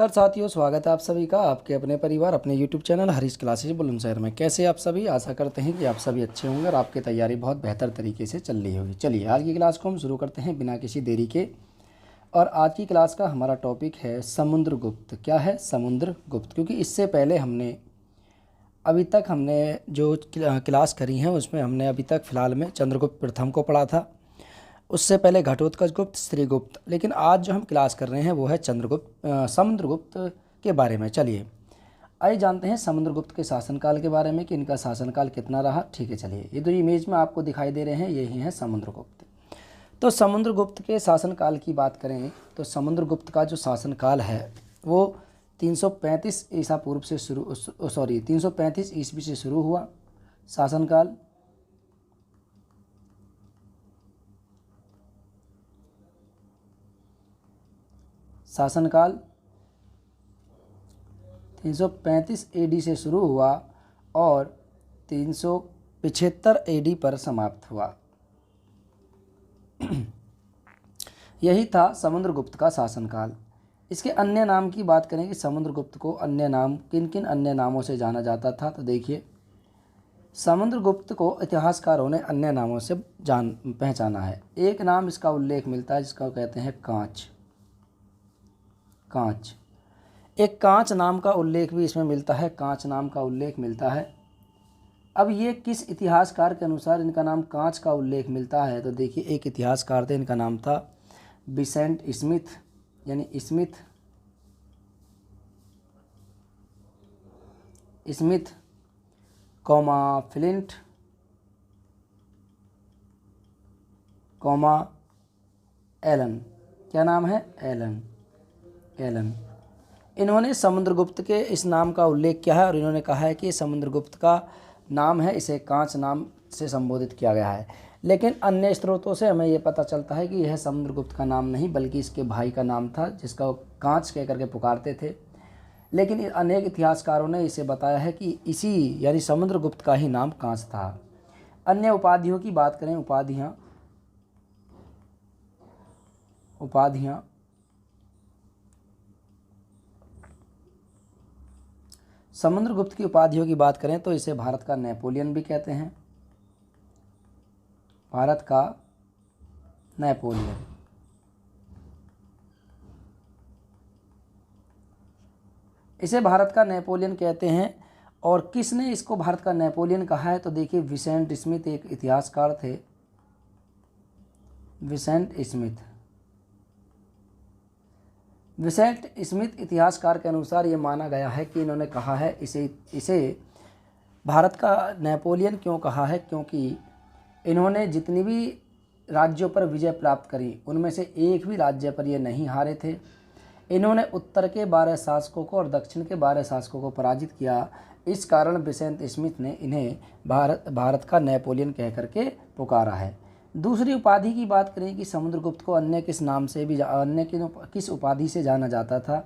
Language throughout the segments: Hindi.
नमस्कार साथियों, स्वागत है आप सभी का आपके अपने परिवार अपने YouTube channel Harish classes Bulandshahr में। कैसे आप सभी? आशा करते हैं कि आप सभी अच्छे होंगे और आपकी तैयारी बहुत बेहतर तरीके से चल रही होगी। चलिए आज की क्लास को हम शुरू करते हैं बिना किसी देरी के। और आज की क्लास का हमारा टॉपिक है समुद्रगुप्त। क्या है? समुद्रगुप्त। क्योंकि इससे पहले अभी तक हमने जो क्लास करी है उसमें हमने अभी तक फ़िलहाल में चंद्रगुप्त प्रथम को पढ़ा था, उससे पहले घटोत्कच गुप्त, श्रीगुप्त। लेकिन आज जो हम क्लास कर रहे हैं वो है समुद्रगुप्त के बारे में। चलिए आइए जानते हैं समुद्रगुप्त के शासनकाल के बारे में कि इनका शासनकाल कितना रहा। ठीक है, चलिए ये जो इमेज में आपको दिखाई दे रहे हैं यही हैं समुद्रगुप्त। तो समुद्रगुप्त के शासनकाल की बात करें तो समुद्रगुप्त का जो शासनकाल है वो 335 ईसा पूर्व से 335 ईस्वी से शुरू हुआ शासनकाल। शासनकाल 335 एडी से शुरू हुआ और 375 एडी पर समाप्त हुआ। यही था समुद्रगुप्त का शासनकाल। इसके अन्य नाम की बात करें कि समुद्रगुप्त को अन्य नाम किन किन अन्य नामों से जाना जाता था, तो देखिए समुद्रगुप्त को इतिहासकारों ने अन्य नामों से पहचाना है। एक नाम इसका उल्लेख मिलता है जिसका कहते हैं कांच। एक कांच नाम का उल्लेख भी इसमें मिलता है, कांच नाम का उल्लेख मिलता है। अब ये किस इतिहासकार के अनुसार इनका नाम कांच का उल्लेख मिलता है, तो देखिए एक इतिहासकार थे, इनका नाम था विसेंट स्मिथ, यानी Smith comma Flint comma Allen. क्या नाम है? एलन। इन्होंने समुद्रगुप्त के इस नाम का उल्लेख किया है और इन्होंने कहा है कि समुद्रगुप्त का नाम है, इसे कांच नाम से संबोधित किया गया है। लेकिन अन्य स्रोतों से हमें ये पता चलता है कि यह समुद्रगुप्त का नाम नहीं बल्कि इसके भाई का नाम था जिसका वो कांच कह करके पुकारते थे। लेकिन अनेक इतिहासकारों ने इसे बताया है कि इसी यानी समुद्रगुप्त का ही नाम कांच था। अन्य उपाधियों की बात करें, उपाधियाँ समुद्रगुप्त की उपाधियों की बात करें तो इसे भारत का नेपोलियन भी कहते हैं। भारत का नेपोलियन। इसे भारत का नेपोलियन कहते हैं। और किसने इसको भारत का नेपोलियन कहा है, तो देखिए विसेंट स्मिथ एक इतिहासकार थे। विसेंट स्मिथ इतिहासकार के अनुसार ये माना गया है कि इन्होंने कहा है इसे भारत का नेपोलियन क्यों कहा है, क्योंकि इन्होंने जितनी भी राज्यों पर विजय प्राप्त करी उनमें से एक भी राज्य पर ये नहीं हारे थे। इन्होंने उत्तर के 12 शासकों को और दक्षिण के 12 शासकों को पराजित किया। इस कारण विसेंट स्मिथ ने इन्हें भारत का नेपोलियन कह करके पुकारा है। दूसरी उपाधि की बात करें कि समुद्रगुप्त को अन्य किस उपाधि से जाना जाता था,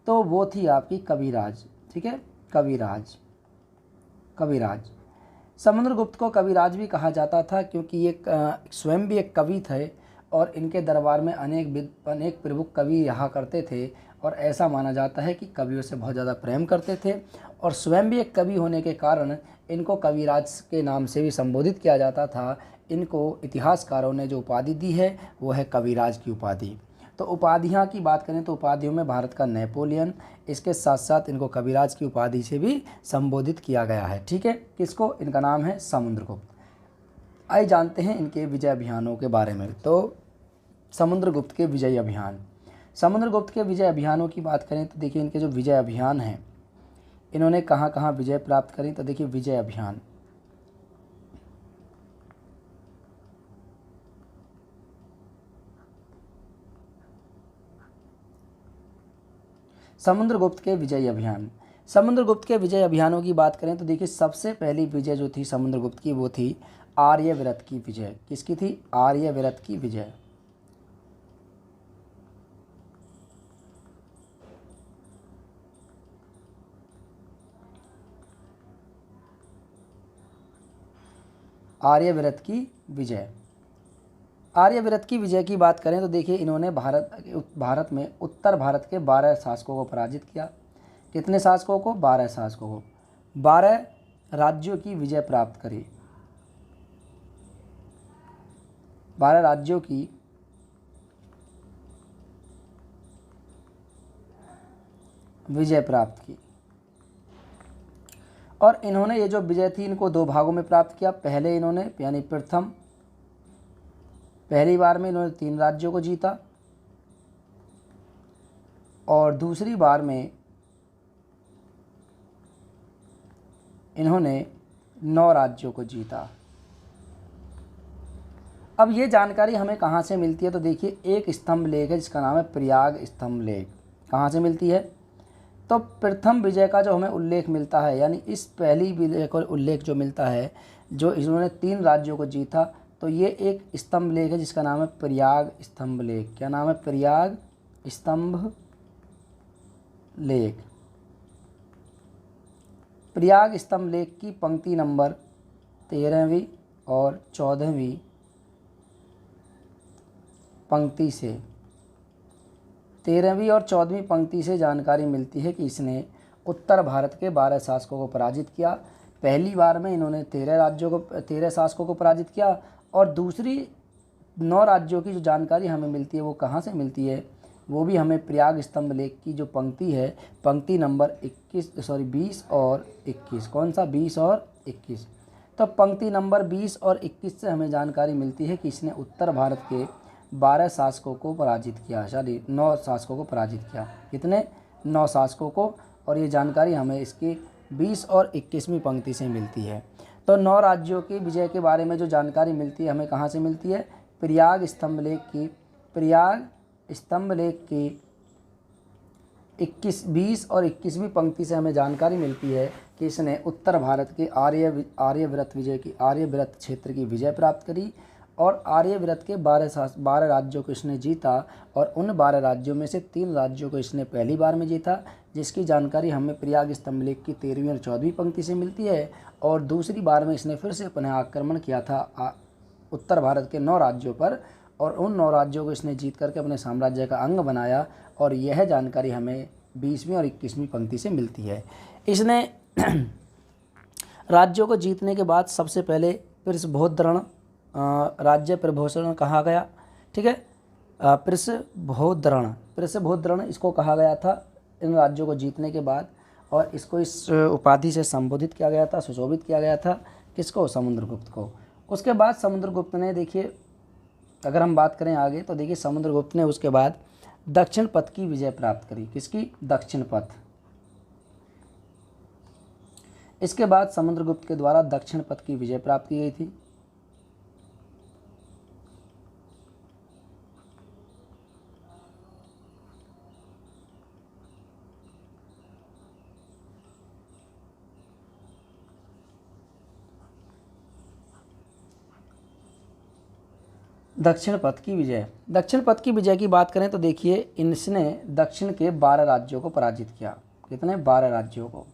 तो वो थी आपकी कविराज। ठीक है, कविराज। समुद्रगुप्त को कविराज भी कहा जाता था क्योंकि ये स्वयं भी एक कवि थे और इनके दरबार में अनेक प्रमुख कवि रहा करते थे और ऐसा माना जाता है कि कवियों से बहुत ज़्यादा प्रेम करते थे और स्वयं भी एक कवि होने के कारण इनको कविराज के नाम से भी संबोधित किया जाता था। इनको इतिहासकारों ने जो उपाधि दी है वो है कविराज की उपाधि। तो उपाधियाँ की बात करें तो उपाधियों में भारत का नेपोलियन, इसके साथ साथ इनको कविराज की उपाधि से भी संबोधित किया गया है। ठीक है, किसको? इनका नाम है समुद्रगुप्त। आइए जानते हैं इनके विजय अभियानों के बारे में। तो समुद्रगुप्त के विजय अभियानों की बात करें तो देखिए इनके जो विजय अभियान हैं, इन्होंने कहाँ कहाँ विजय प्राप्त करी, तो देखिए विजय अभियान समुद्रगुप्त के विजय अभियानों की बात करें तो देखिए सबसे पहली विजय जो थी समुद्रगुप्त की वो थी आर्यव्रत की विजय। किसकी थी? आर्यव्रत की विजय। आर्यव्रत की विजय। आर्यव्रत की विजय की बात करें तो देखिए इन्होंने भारत में उत्तर भारत के 12 शासकों को पराजित किया। कितने शासकों को? 12 शासकों को। 12 राज्यों की विजय प्राप्त करी। 12 राज्यों की विजय प्राप्त की। और इन्होंने ये जो विजय थी इनको दो भागों में प्राप्त किया। पहले इन्होंने यानी पहली बार में इन्होंने 3 राज्यों को जीता और दूसरी बार में इन्होंने 9 राज्यों को जीता। अब ये जानकारी हमें कहाँ से मिलती है? तो देखिए एक स्तंभ लेख है जिसका नाम है प्रयाग स्तंभ लेख। कहाँ से मिलती है? तो प्रथम विजय का जो हमें उल्लेख मिलता है, यानी इस पहली विजय का उल्लेख जो मिलता है, जो इन्होंने 3 राज्यों को जीता, तो ये एक स्तंभ लेख है जिसका नाम है प्रयाग स्तंभ लेख। क्या नाम है? प्रयाग स्तंभ लेख। प्रयाग स्तंभ लेख की पंक्ति नंबर 13वीं और 14वीं पंक्ति से 13वीं और 14वीं पंक्ति से जानकारी मिलती है कि इसने उत्तर भारत के 12 शासकों को पराजित किया। पहली बार में इन्होंने 13 शासकों को पराजित किया और दूसरी 9 राज्यों की जो जानकारी हमें मिलती है वो कहाँ से मिलती है? वो भी हमें प्रयाग स्तंभ लेख की जो पंक्ति है, पंक्ति नंबर 20 और 21। कौन सा? 20 और 21। तो पंक्ति नंबर 20 और 21 से हमें जानकारी मिलती है कि इसने उत्तर भारत के 12 शासकों को पराजित किया, 9 शासकों को पराजित किया। कितने? 9 शासकों को। और ये जानकारी हमें इसकी 20 और 21वीं पंक्ति से मिलती है। तो 9 राज्यों की विजय के बारे में जो जानकारी मिलती है हमें कहाँ से मिलती है? प्रयाग स्तंभ लेख की 20 और 21वीं पंक्ति से हमें जानकारी मिलती है कि इसने उत्तर भारत के आर्यव्रत क्षेत्र की विजय प्राप्त करी और आर्यव्रत के 12 राज्यों को इसने जीता और उन 12 राज्यों में से 3 राज्यों को इसने पहली बार में जीता, जिसकी जानकारी हमें प्रयाग स्तंभ लेख की 13वीं और 14वीं पंक्ति से मिलती है। और दूसरी बार में इसने फिर से अपने आक्रमण किया था उत्तर भारत के 9 राज्यों पर और उन 9 राज्यों को इसने जीत करके अपने साम्राज्य का अंग बनाया और यह जानकारी हमें 20वीं और 21वीं पंक्ति से मिलती है। इसने राज्यों को जीतने के बाद सबसे पहले पृषभोद्रण राज्य प्रभूषण कहा गया। ठीक है, पृषभोद्रण इसको कहा गया था इन राज्यों को जीतने के बाद और इसको इस उपाधि से संबोधित किया गया था, सुशोभित किया गया था। किसको? समुद्रगुप्त को। उसके बाद समुद्रगुप्त ने, देखिए अगर हम बात करें आगे तो देखिए समुद्रगुप्त ने उसके बाद दक्षिण पथ की विजय प्राप्त करी। किसकी? दक्षिण पथ। इसके बाद समुद्रगुप्त के द्वारा दक्षिण पथ की विजय प्राप्त की गई थी। दक्षिण पथ की विजय की बात करें तो देखिए इसने दक्षिण के 12 राज्यों को पराजित किया। कितने? 12 राज्यों को।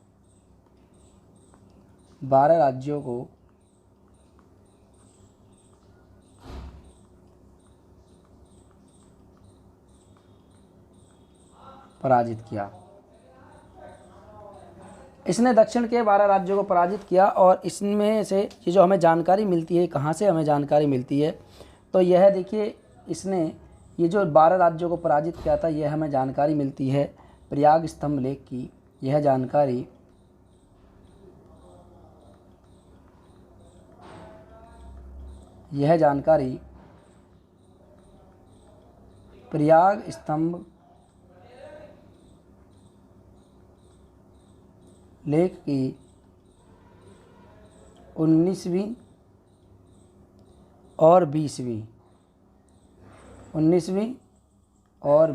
12 राज्यों को पराजित किया। इसने दक्षिण के 12 राज्यों को पराजित किया और इसमें से ये जो हमें जानकारी मिलती है, कहाँ से हमें जानकारी मिलती है? तो यह देखिए इसने ये जो 12 राज्यों को पराजित किया था, यह हमें जानकारी मिलती है प्रयाग स्तंभ लेख की। यह जानकारी प्रयाग स्तंभ लेख की 19वीं और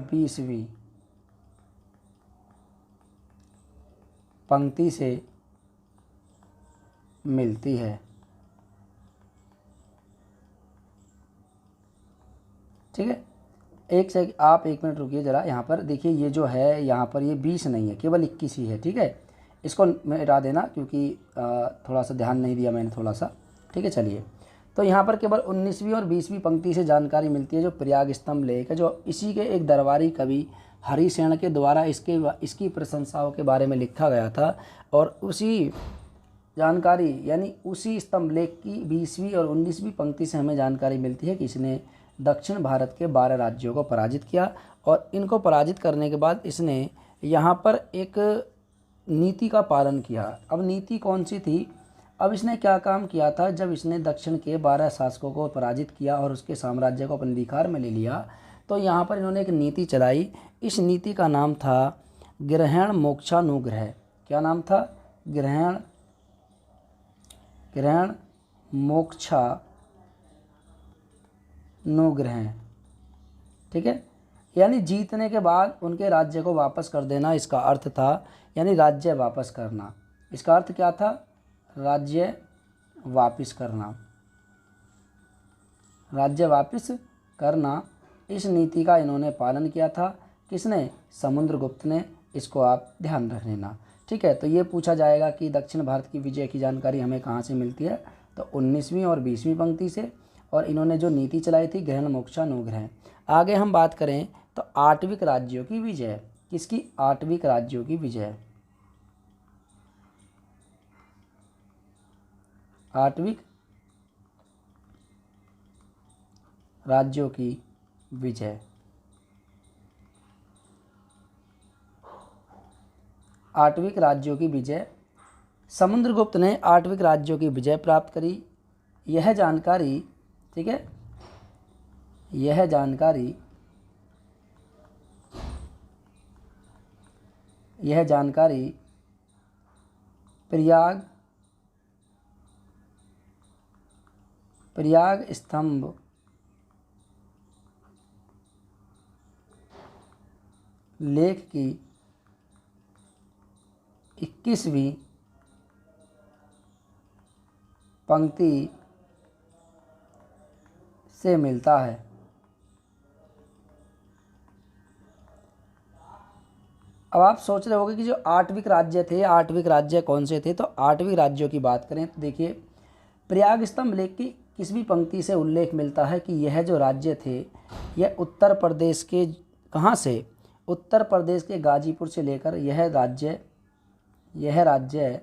20वीं पंक्ति से मिलती है। ठीक है, आप 1 मिनट रुकिए ज़रा। यहाँ पर देखिए ये जो है, यहाँ पर ये 20 नहीं है, केवल 21 ही है। ठीक है, इसको मिटा देना क्योंकि थोड़ा सा ध्यान नहीं दिया मैंने थोड़ा सा। ठीक है, चलिए। तो यहाँ पर केवल 19वीं और 20वीं पंक्ति से जानकारी मिलती है, जो प्रयाग स्तंभ लेख है, जो इसी के एक दरबारी कवि हरिसेन के द्वारा इसकी प्रशंसाओं के बारे में लिखा गया था। और उसी जानकारी यानी उसी स्तंभ लेख की 20वीं और 19वीं पंक्ति से हमें जानकारी मिलती है कि इसने दक्षिण भारत के 12 राज्यों को पराजित किया, और इनको पराजित करने के बाद इसने यहाँ पर एक नीति का पालन किया। अब नीति कौन सी थी? अब इसने क्या काम किया था? जब इसने दक्षिण के 12 शासकों को पराजित किया और उसके साम्राज्य को अपने अधिकार में ले लिया, तो यहाँ पर इन्होंने एक नीति चलाई। इस नीति का नाम था ग्रहण मोक्षानुग्रह। क्या नाम था? ग्रहण मोक्षानुग्रह। ठीक है, यानी जीतने के बाद उनके राज्य को वापस कर देना, इसका अर्थ था, यानी राज्य वापस करना। इसका अर्थ क्या था? राज्य वापस करना, राज्य वापस करना। इस नीति का इन्होंने पालन किया था। किसने? समुद्रगुप्त ने। इसको आप ध्यान रख लेना। ठीक है, तो ये पूछा जाएगा कि दक्षिण भारत की विजय की जानकारी हमें कहाँ से मिलती है? तो 19वीं और 20वीं पंक्ति से। और इन्होंने जो नीति चलाई थी ग्रहण मोक्षानुग्रह। आगे हम बात करें तो आठविक राज्यों की विजय। किसकी? आठविक राज्यों की विजय। आठविक राज्यों की विजय। आठविक राज्यों की विजय। समुद्रगुप्त ने आठविक राज्यों की विजय प्राप्त करी। यह जानकारी, ठीक है, यह जानकारी प्रयाग स्तंभ लेख की 21वीं पंक्ति से मिलता है। अब आप सोच रहे होंगे कि जो आठविक राज्य थे, आठविक राज्य कौन से थे? तो आठविक राज्यों की बात करें तो देखिए, प्रयाग स्तंभ लेख की 21वीं पंक्ति से उल्लेख मिलता है कि यह जो राज्य थे, यह उत्तर प्रदेश के, कहाँ से? उत्तर प्रदेश के गाजीपुर से लेकर यह राज्य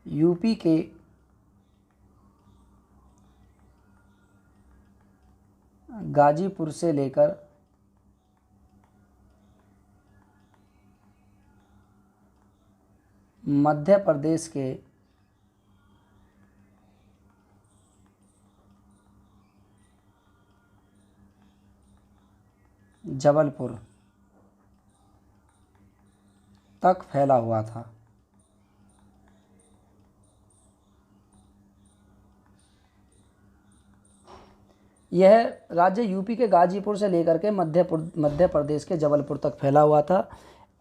यूपी के गाजीपुर से लेकर मध्य प्रदेश के जबलपुर तक फैला हुआ था। यह राज्य यूपी के गाजीपुर से लेकर के मध्य प्रदेश के जबलपुर तक फैला हुआ था।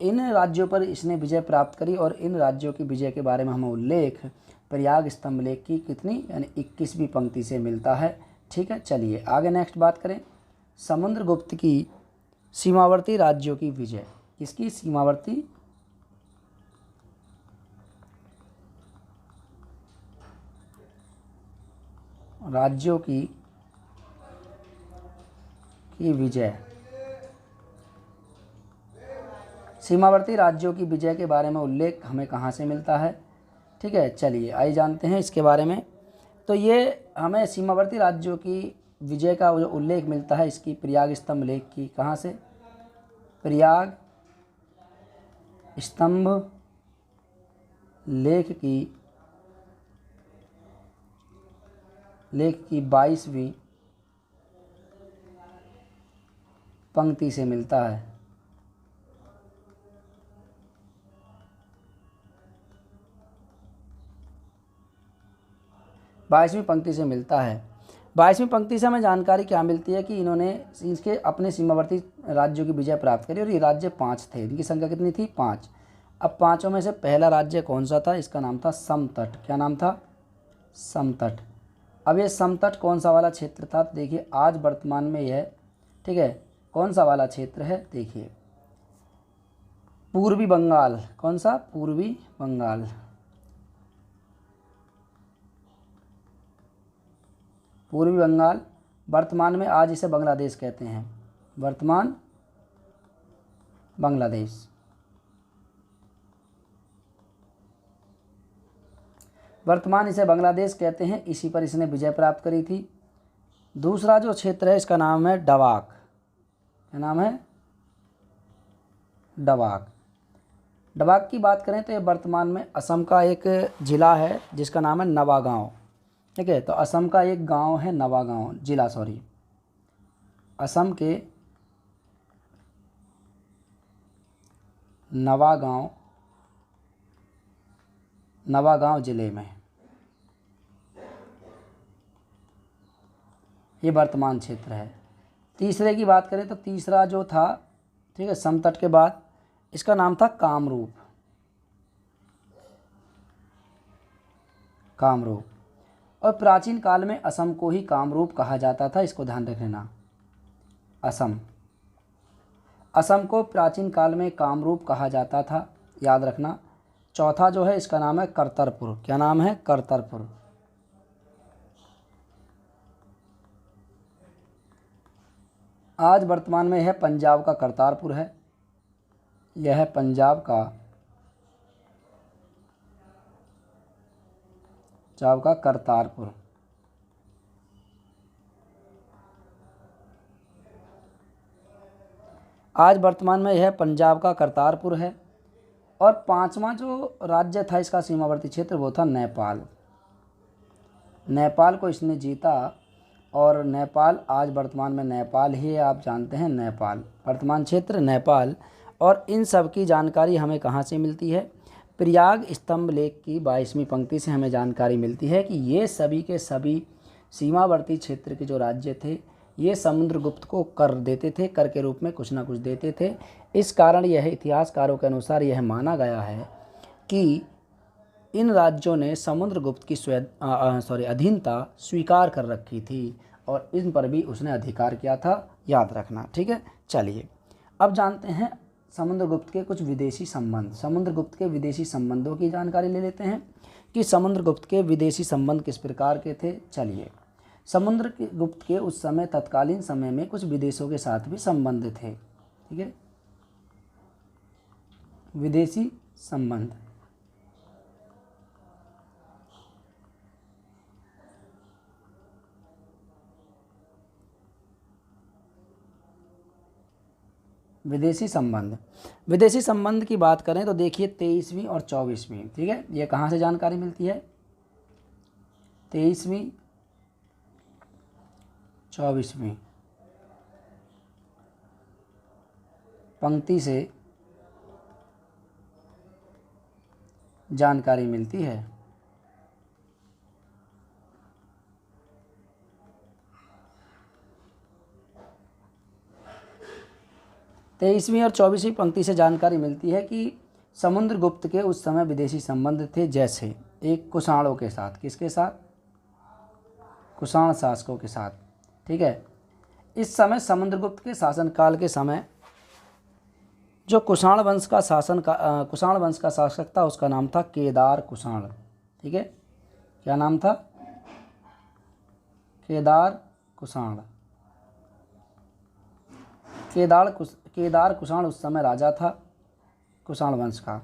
इन राज्यों पर इसने विजय प्राप्त करी, और इन राज्यों की विजय के बारे में हमें उल्लेख प्रयाग स्तंभ लेख की कितनी, यानी 21वीं पंक्ति से मिलता है। ठीक है, चलिए आगे नेक्स्ट बात करें। समुद्रगुप्त की सीमावर्ती राज्यों की विजय। किसकी? सीमावर्ती राज्यों की विजय। सीमावर्ती राज्यों की विजय के बारे में उल्लेख हमें कहाँ से मिलता है? ठीक है, चलिए आइए जानते हैं इसके बारे में। तो ये हमें सीमावर्ती राज्यों की विजय का जो उल्लेख मिलता है, इसकी प्रयाग स्तंभ लेख की, कहाँ से? प्रयाग स्तंभ लेख की 22वीं पंक्ति से मिलता है। बाईसवीं पंक्ति से मिलता है। 22वीं पंक्ति से हमें जानकारी क्या मिलती है कि इन्होंने इसके अपने सीमावर्ती राज्यों की विजय प्राप्त करी, और ये राज्य 5 थे। इनकी संख्या कितनी थी? 5। अब पाँचों में से पहला राज्य कौन सा था? इसका नाम था समतट। क्या नाम था? समतट। अब ये समतट कौन सा वाला क्षेत्र था? तो देखिए आज वर्तमान में यह, ठीक है, कौन सा वाला क्षेत्र है? देखिए पूर्वी बंगाल। कौन सा? पूर्वी बंगाल। पूर्वी बंगाल, वर्तमान में आज इसे बांग्लादेश कहते हैं, वर्तमान बांग्लादेश। वर्तमान इसे बांग्लादेश कहते हैं, इसी पर इसने विजय प्राप्त करी थी। दूसरा जो क्षेत्र है इसका नाम है डवाक, क्या नाम है? डवाक। डवाक की बात करें तो ये वर्तमान में असम का एक ज़िला है जिसका नाम है नवागांव, ठीक है। तो असम का एक गांव है नवागांव जिला, सॉरी, असम के नवागांव ज़िले में ये वर्तमान क्षेत्र है। तीसरे की बात करें तो तीसरा जो था, ठीक है, समतट के बाद, इसका नाम था कामरूप, कामरूप। और प्राचीन काल में असम को ही कामरूप कहा जाता था, इसको ध्यान रख लेना। असम को प्राचीन काल में कामरूप कहा जाता था, याद रखना। चौथा जो है इसका नाम है करतरपुर, क्या नाम है? करतरपुर। आज वर्तमान में यह पंजाब का करतारपुर है, यह है पंजाब का करतारपुर। आज वर्तमान में यह पंजाब का करतारपुर है। और पांचवा जो राज्य था इसका सीमावर्ती क्षेत्र वो था नेपाल। नेपाल को इसने जीता और नेपाल आज वर्तमान में नेपाल ही है, आप जानते हैं, नेपाल वर्तमान क्षेत्र नेपाल। और इन सब की जानकारी हमें कहाँ से मिलती है? प्रयाग स्तंभ लेख की 22वीं पंक्ति से हमें जानकारी मिलती है कि ये सभी के सभी सीमावर्ती क्षेत्र के जो राज्य थे ये समुद्रगुप्त को कर देते थे, कर के रूप में कुछ ना कुछ देते थे। इस कारण यह इतिहासकारों के अनुसार यह माना गया है कि इन राज्यों ने समुद्रगुप्त की अधीनता स्वीकार कर रखी थी और इन पर भी उसने अधिकार किया था, याद रखना, ठीक है। चलिए अब जानते हैं समुद्रगुप्त के कुछ विदेशी संबंध। समुद्रगुप्त के विदेशी संबंधों की जानकारी ले लेते हैं कि समुद्रगुप्त के विदेशी संबंध किस प्रकार के थे। चलिए, समुद्रगुप्त के उस समय तत्कालीन समय में कुछ विदेशों के साथ भी संबंध थे, ठीक है, विदेशी संबंध। विदेशी संबंध की बात करें तो देखिए 23वीं और 24वीं, ठीक है, ये कहाँ से जानकारी मिलती है? 23वीं 24वीं पंक्ति से जानकारी मिलती है। तेईसवीं और 24वीं पंक्ति से जानकारी मिलती है कि समुद्रगुप्त के उस समय विदेशी संबंध थे, जैसे एक कुषाणों के साथ, किसके साथ? कुषाण शासकों के साथ, ठीक है। इस समय समुद्रगुप्त के शासनकाल के समय जो कुषाण वंश का शासक था उसका नाम था केदार कुषाण, ठीक है। क्या नाम था? केदार कुषाण। केदार कुषाण उस समय राजा था कुषाण वंश का।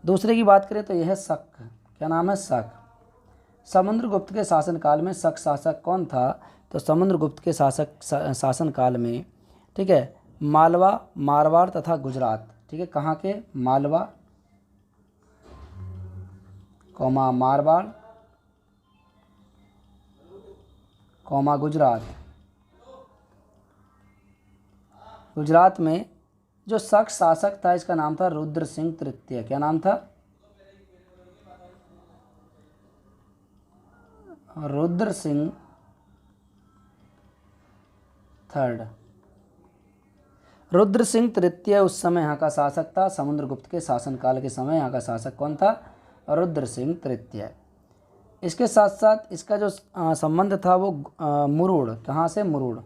दूसरे की बात करें तो यह है शक, क्या नाम है? शक। समुद्रगुप्त के शासनकाल में शक शासक कौन था? तो समुद्रगुप्त के शासनकाल में, ठीक है, मालवा, मारवाड़ तथा गुजरात, ठीक है, कहाँ के? Malwa comma Marwar comma Gujarat. गुजरात में जो शक शासक था इसका नाम था रुद्र सिंह तृतीय। क्या नाम था? रुद्र सिंह थर्ड। रुद्र सिंह तृतीय उस समय यहाँ का शासक था। समुद्रगुप्त के शासनकाल के समय यहाँ का शासक कौन था? रुद्र सिंह तृतीय। इसके साथ साथ इसका जो संबंध था वो मुरुड़, कहाँ से? मुरुड़।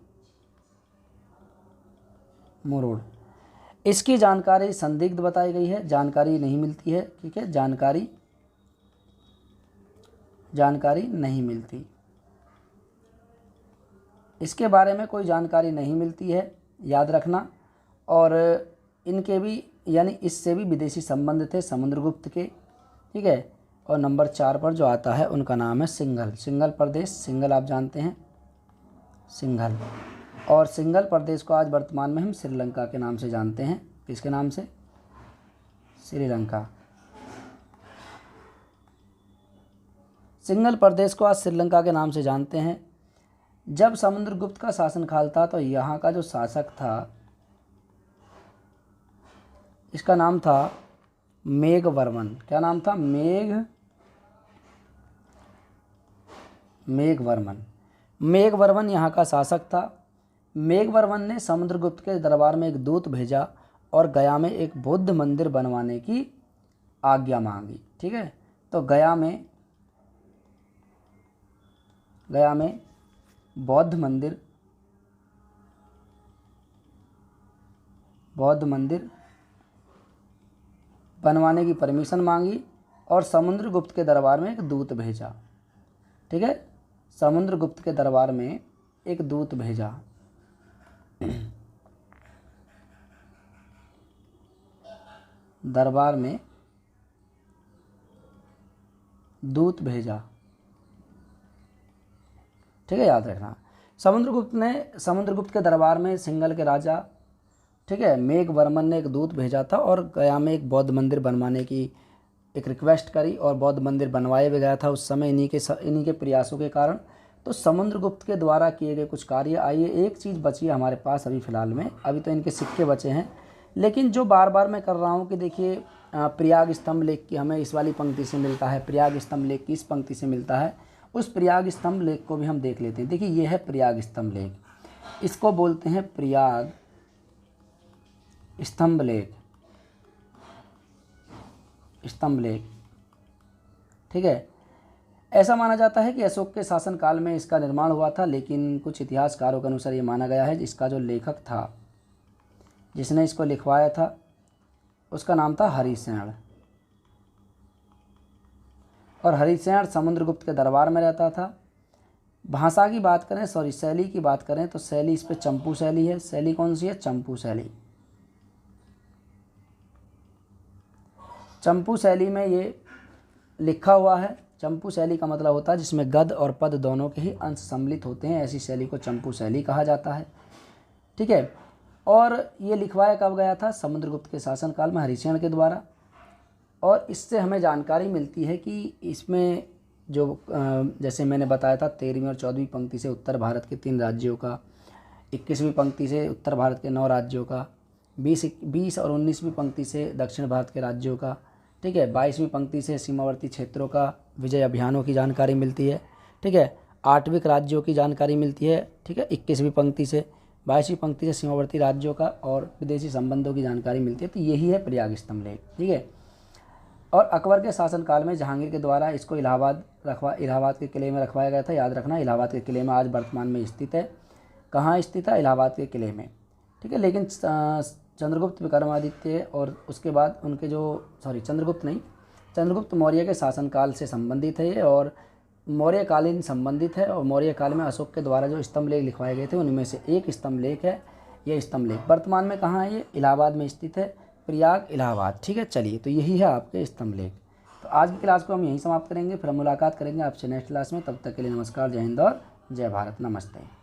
इसकी जानकारी संदिग्ध बताई गई है, जानकारी नहीं मिलती है, ठीक है, जानकारी नहीं मिलती। इसके बारे में कोई जानकारी नहीं मिलती है, याद रखना। और इनके भी यानी इससे भी विदेशी संबंध थे समुद्रगुप्त के, ठीक है। और नंबर 4 पर जो आता है उनका नाम है सिंघल। सिंघल प्रदेश, सिंघल आप जानते हैं, सिंघल। और सिंघल प्रदेश को आज वर्तमान में हम श्रीलंका के नाम से जानते हैं। किसके नाम से? श्रीलंका। सिंघल प्रदेश को आज श्रीलंका के नाम से जानते हैं। जब समुद्रगुप्त का शासनकाल था तो यहाँ का जो शासक था इसका नाम था मेघवर्मन। क्या नाम था? मेघवर्मन। मेघवर्मन यहाँ का शासक था। मेघवर्मन ने समुद्रगुप्त के दरबार में एक दूत भेजा और गया में एक बौद्ध मंदिर बनवाने की आज्ञा मांगी, ठीक है। तो गया में बौद्ध मंदिर बनवाने की परमिशन मांगी और समुद्रगुप्त के दरबार में एक दूत भेजा, ठीक है। समुद्रगुप्त के दरबार में एक दूत भेजा। दरबार में दूत भेजा, ठीक है, याद रखना। समुद्रगुप्त के दरबार में सिंघल के राजा, ठीक है, मेघवर्मन ने एक दूत भेजा था और गया में एक बौद्ध मंदिर बनवाने की एक रिक्वेस्ट करी और बौद्ध मंदिर बनवाया भी गया था उस समय इन्हीं के प्रयासों के कारण। तो समुद्रगुप्त के द्वारा किए गए कुछ कार्य। आइए एक चीज़ बची है हमारे पास अभी फ़िलहाल में, अभी तो इनके सिक्के बचे हैं, लेकिन जो बार बार मैं कर रहा हूँ कि देखिए प्रयाग स्तंभ लेख की हमें इस वाली पंक्ति से मिलता है, प्रयाग स्तंभ लेख की इस पंक्ति से मिलता है, उस प्रयाग स्तंभ लेख को भी हम देख लेते हैं। देखिए ये है प्रयाग स्तंभ लेख, इसको बोलते हैं प्रयाग स्तंभ लेख, ठीक है। ऐसा माना जाता है कि अशोक के शासनकाल में इसका निर्माण हुआ था, लेकिन कुछ इतिहासकारों के अनुसार ये माना गया है इसका जो लेखक था, जिसने इसको लिखवाया था, उसका नाम था हरिसेन। और हरिसेन समुद्रगुप्त के दरबार में रहता था। भाषा की बात करें, शैली की बात करें तो शैली इस पर चंपू शैली है। शैली कौन सी है? चंपू शैली। चंपू शैली में ये लिखा हुआ है। चंपू शैली का मतलब होता है जिसमें गद्य और पद दोनों के ही अंश सम्मिलित होते हैं, ऐसी शैली को चंपू शैली कहा जाता है, ठीक है। और ये लिखवाया कब गया था? समुद्रगुप्त के शासनकाल में हरिसेन के द्वारा। और इससे हमें जानकारी मिलती है कि इसमें जो जैसे मैंने बताया था 13वीं और 14वीं पंक्ति से उत्तर भारत के 3 राज्यों का, 21वीं पंक्ति से उत्तर भारत के 9 राज्यों का, 20 और 19वीं पंक्ति से दक्षिण भारत के राज्यों का, ठीक है, 22वीं पंक्ति से सीमावर्ती क्षेत्रों का विजय अभियानों की जानकारी मिलती है, ठीक है, 8वीं राज्यों की जानकारी मिलती है, ठीक है, 21वीं पंक्ति से, 22वीं पंक्ति से सीमावर्ती राज्यों का और विदेशी संबंधों की जानकारी मिलती है। तो यही है प्रयाग स्तंभ लेख, ठीक है। और अकबर के शासनकाल में जहांगीर के द्वारा इसको इलाहाबाद के किले में रखवाया गया था। याद रखना, इलाहाबाद के किले में आज वर्तमान में स्थित है। कहाँ स्थित है? इलाहाबाद के किले में, ठीक है। लेकिन चंद्रगुप्त विक्रमादित्य और उसके बाद उनके चंद्रगुप्त मौर्य के शासनकाल से संबंधित है ये, और मौर्यकालीन संबंधित है। और मौर्य काल में अशोक के द्वारा जो स्तंभ लेख लिखवाए गए थे उनमें से एक स्तंभ लेख है ये स्तंभ लेख। वर्तमान में कहाँ है ये? इलाहाबाद में स्थित है, प्रयाग इलाहाबाद, ठीक है। चलिए, तो यही है आपके स्तंभ लेख। तो आज की क्लास को हम यहीं समाप्त करेंगे, फिर मुलाकात करेंगे आपसे नेक्स्ट क्लास में। तब तक के लिए नमस्कार, जय हिंद और जय भारत, नमस्ते।